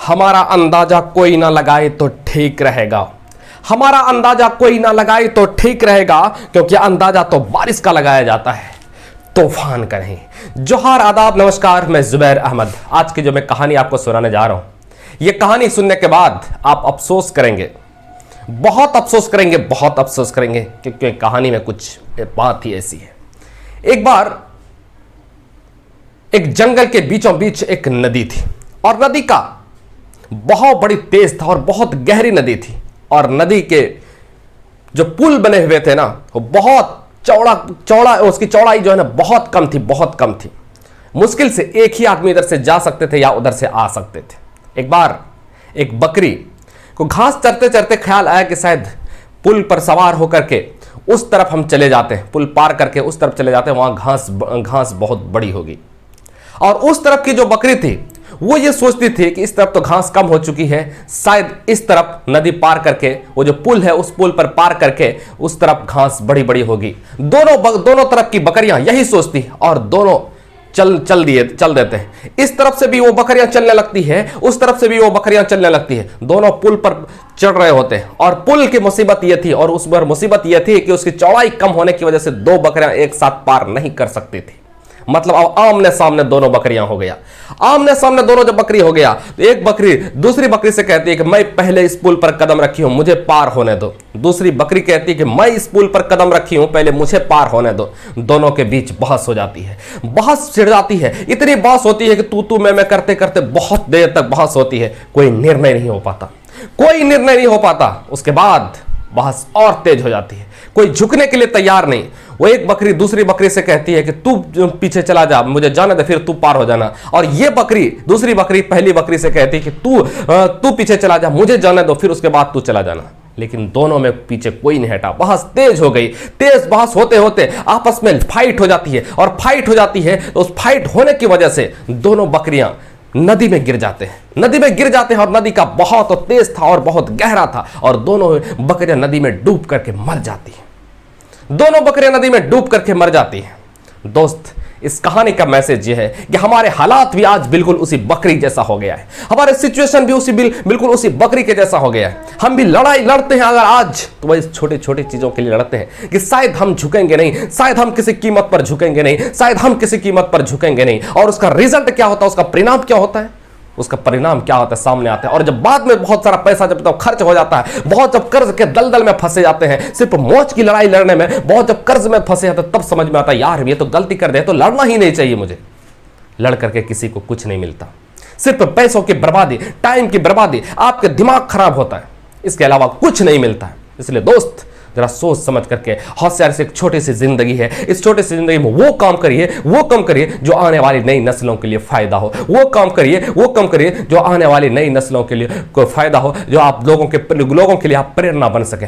हमारा अंदाजा कोई ना लगाए तो ठीक रहेगा। हमारा अंदाजा कोई ना लगाए तो ठीक रहेगा, क्योंकि अंदाजा तो बारिश का लगाया जाता है, तूफान का नहीं। जोहार, आदाब, नमस्कार, मैं जुबैर अहमद। आज की जो मैं कहानी आपको सुनाने जा रहा हूं, यह कहानी सुनने के बाद आप अफसोस करेंगे, बहुत अफसोस करेंगे, बहुत अफसोस करेंगे, क्योंकि कहानी में कुछ बात ही ऐसी है। एक बार एक जंगल के बीचों बीच एक नदी थी, और नदी का बहुत बड़ी तेज था और बहुत गहरी नदी थी, और नदी के जो पुल बने हुए थे ना, वो बहुत चौड़ा उसकी चौड़ाई जो है ना बहुत कम थी, बहुत कम थी। मुश्किल से एक ही आदमी इधर से जा सकते थे या उधर से आ सकते थे। एक बार एक बकरी को घास चरते चरते ख्याल आया कि शायद पुल पर सवार होकर के उस तरफ हम चले जाते हैं, पुल पार करके उस तरफ चले जाते हैं, वहां घास बहुत बड़ी होगी। और उस तरफ की जो बकरी थी वो ये सोचती थी कि इस तरफ तो घास कम हो चुकी है, शायद इस तरफ नदी पार करके वो जो पुल है उस पुल पर पार करके उस तरफ घास बड़ी बड़ी होगी। दोनों तरफ की बकरियां यही सोचती और दोनों चल देते हैं। इस तरफ से भी वो बकरियां चलने लगती है, उस तरफ से भी वो बकरियां चलने लगती है। दोनों पुल पर चढ़ रहे होते हैं, और पुल की मुसीबत यह थी, और उस पर मुसीबत यह थी कि उसकी चौड़ाई कम होने की वजह से दो बकरियां एक साथ पार नहीं कर सकती थी। मतलब अब आमने सामने दोनों बकरियां हो गया। आमने सामने दोनों जब बकरी हो गया तो एक बकरी दूसरी बकरी से कहती है कि मैं पहले इस पुल पर कदम रखी हूं, मुझे पार होने दो। दूसरी बकरी कहती है कि मैं इस पुल पर कदम रखी हूं, पहले मुझे पार होने दो। दोनों के बीच बहस हो जाती है, बहस छिड़ जाती है। इतनी बहस होती है कि तू मैं करते करते बहुत देर तक बहस होती है, कोई निर्णय नहीं हो पाता, कोई निर्णय नहीं हो पाता। उसके बाद बहस और तेज हो जाती है, कोई झुकने के लिए तैयार नहीं। वो एक बकरी दूसरी बकरी से कहती है कि तू पीछे चला जा, मुझे जाने दे, फिर तू पार हो जाना। और ये बकरी दूसरी बकरी पहली बकरी से कहती है कि तू पीछे चला जा, मुझे जाने दो, फिर उसके बाद तू चला जाना। लेकिन दोनों में पीछे कोई नहीं हटा। बहस तेज हो गई। तेज बहस होते होते आपस में फाइट हो जाती है, और फाइट हो जाती है तो उस फाइट होने की वजह से दोनों बकरियां नदी में गिर जाते हैं। नदी में गिर जाते हैं, और नदी का बहुत तेज था और बहुत गहरा था, और दोनों बकरियां नदी में डूब करके मर जाती हैं। दोनों बकरियां नदी में डूब करके मर जाती हैं। दोस्त, इस कहानी का मैसेज यह है कि हमारे हालात भी आज बिल्कुल उसी बकरी जैसा हो गया है। हमारे सिचुएशन भी बिल्कुल उसी बकरी के जैसा हो गया है। हम भी लड़ाई लड़ते हैं अगर आज, तो वही छोटी छोटी चीजों के लिए लड़ते हैं कि शायद हम झुकेंगे नहीं, शायद हम किसी कीमत पर झुकेंगे नहीं, शायद हम किसी कीमत पर झुकेंगे नहीं। और उसका रिजल्ट क्या होता है, उसका परिणाम क्या होता है, उसका परिणाम क्या होता है सामने आता है। और जब बाद में बहुत सारा पैसा जब तक खर्च हो जाता है, बहुत जब कर्ज के दलदल में फंसे जाते हैं, सिर्फ मौज की लड़ाई लड़ने में, बहुत जब कर्ज में फंसे जाते हैं, तब समझ में आता है यार ये तो गलती कर दे, तो लड़ना ही नहीं चाहिए मुझे। लड़ करके किसी को कुछ नहीं मिलता, सिर्फ पैसों की बर्बादी, टाइम की बर्बादी, आपके दिमाग खराब होता है, इसके अलावा कुछ नहीं मिलता है। इसलिए दोस्त, जरा सोच समझ करके, होशियारी से, एक छोटी सी जिंदगी है, इस छोटी सी जिंदगी में वो काम करिए जो आने वाली नई नस्लों के लिए फायदा हो। वो काम करिए जो आने वाली नई नस्लों के लिए कोई फायदा हो, जो आप लोगों के लिए आप प्रेरणा बन सके।